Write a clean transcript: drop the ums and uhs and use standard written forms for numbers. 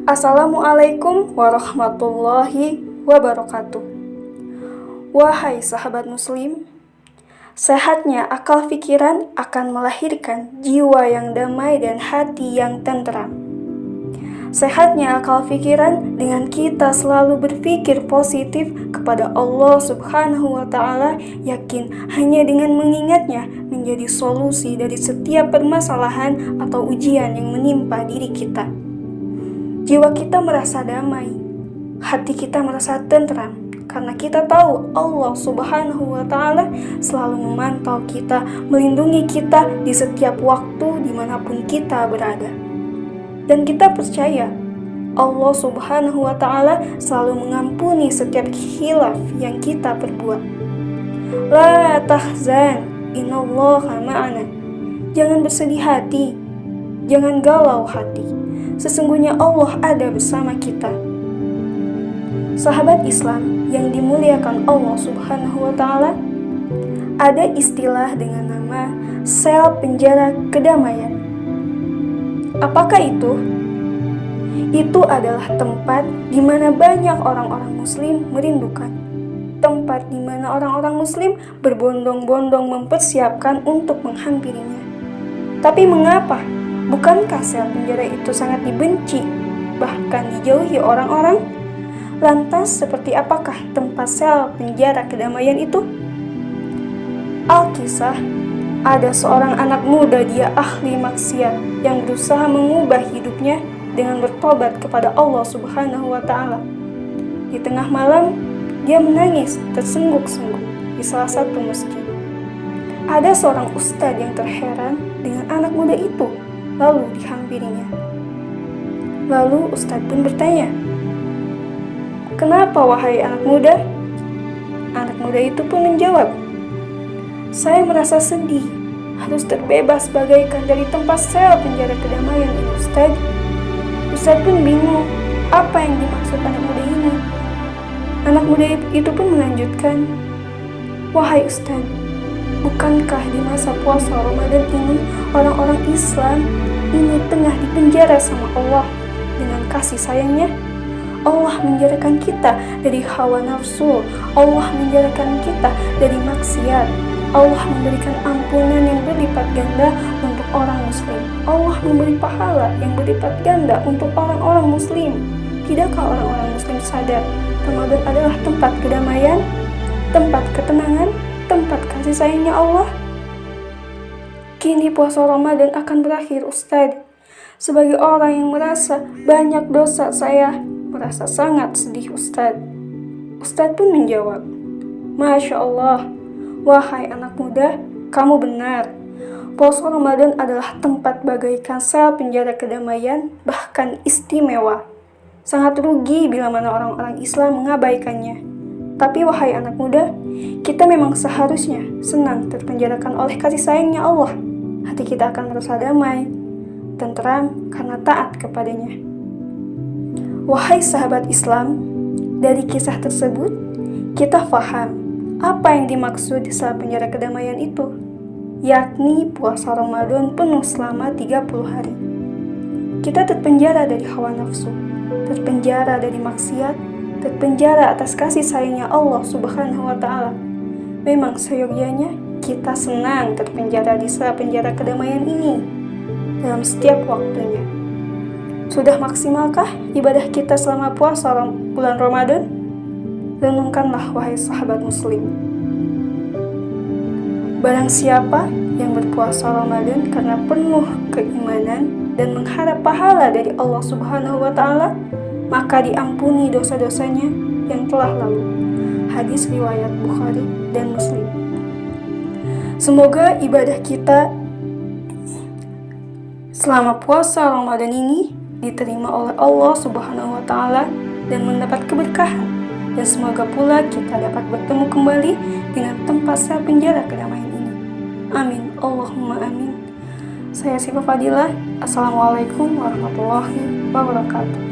Assalamualaikum warahmatullahi wabarakatuh. Wahai sahabat muslim, sehatnya akal pikiran akan melahirkan jiwa yang damai dan hati yang tenteram. Sehatnya akal pikiran dengan kita selalu berpikir positif kepada Allah Subhanahu wa Ta'ala, yakin hanya dengan mengingatnya menjadi solusi dari setiap permasalahan atau ujian yang menimpa diri kita. Jiwa kita merasa damai, hati kita merasa tenteram, karena kita tahu Allah Subhanahu wa Ta'ala selalu memantau kita, melindungi kita di setiap waktu dimanapun kita berada. Dan kita percaya Allah Subhanahu wa Ta'ala selalu mengampuni setiap khilaf yang kita perbuat. La tahzan, innallaha ma'ana. Jangan bersedih hati, jangan galau hati. Sesungguhnya Allah ada bersama kita. Sahabat Islam yang dimuliakan Allah Subhanahu wa Ta'ala, ada istilah dengan nama sel penjara kedamaian. Apakah itu? Itu adalah tempat di mana banyak orang-orang muslim merindukan. Tempat di mana orang-orang muslim berbondong-bondong mempersiapkan untuk menghampirinya. Tapi mengapa? Bukankah sel penjara itu sangat dibenci, bahkan dijauhi orang-orang? Lantas seperti apakah tempat sel penjara kedamaian itu? Alkisah, ada seorang anak muda, dia ahli maksiat yang berusaha mengubah hidupnya dengan bertobat kepada Allah Subhanahu wa Ta'ala. Di tengah malam, dia menangis tersengguk-sengguk di salah satu masjid. Ada seorang ustadz yang terheran dengan anak muda itu, lalu dihampirinya. Lalu ustadz pun bertanya, "Kenapa wahai anak muda?" Anak muda itu pun menjawab, "Saya merasa sedih, harus terbebas bagaikan dari tempat sel penjara kedamaian ini, Ustadz." Ustadz pun bingung, apa yang dimaksud anak muda ini? Anak muda itu pun melanjutkan, "Wahai Ustadz, bukankah di masa puasa Ramadan ini orang-orang Islam ini tengah dipenjara sama Allah dengan kasih sayangnya? Allah menjarakan kita dari hawa nafsu, Allah menjarakan kita dari maksiat, Allah memberikan ampunan yang berlipat ganda untuk orang muslim, Allah memberi pahala yang berlipat ganda untuk orang-orang muslim. Tidakkah orang-orang muslim sadar Ramadan adalah tempat kedamaian, tempat ketenangan, tempat kasih sayangnya Allah? Kini puasa Ramadan akan berakhir, Ustadz. Sebagai orang yang merasa banyak dosa, saya merasa sangat sedih, Ustadz. Ustadz pun menjawab, "Masya Allah, wahai anak muda, kamu benar. Puasa Ramadan adalah tempat bagaikan sel penjara kedamaian, bahkan istimewa. Sangat rugi bila mana orang-orang Islam mengabaikannya. Tapi wahai anak muda, kita memang seharusnya senang terpenjarakan oleh kasih sayangnya Allah. Hati kita akan merasa damai, tenteram karena taat kepadanya." Wahai sahabat Islam, dari kisah tersebut, kita faham apa yang dimaksud sel penjara kedamaian itu, yakni puasa Ramadan penuh selama 30 hari. Kita terpenjara dari hawa nafsu, terpenjara dari maksiat, terpenjara atas kasih sayangnya Allah Subhanahu wa Ta'ala. Memang seyogyanya kita senang terpenjara di sel penjara kedamaian ini dalam setiap waktunya. Sudah maksimalkah ibadah kita selama puasa bulan Ramadan? Renungkanlah wahai sahabat muslim. Barang siapa yang berpuasa Ramadan karena penuh keimanan dan mengharap pahala dari Allah Subhanahu wa Ta'ala, maka diampuni dosa-dosanya yang telah lalu. Hadis riwayat Bukhari dan Muslim. Semoga ibadah kita selama puasa Ramadan ini diterima oleh Allah Subhanahu wa Ta'ala dan mendapat keberkahan, dan semoga pula kita dapat bertemu kembali dengan tempat sel penjara kedamaian ini. Amin, Allahumma amin. Saya Siva Fadilah. Assalamualaikum warahmatullahi wabarakatuh.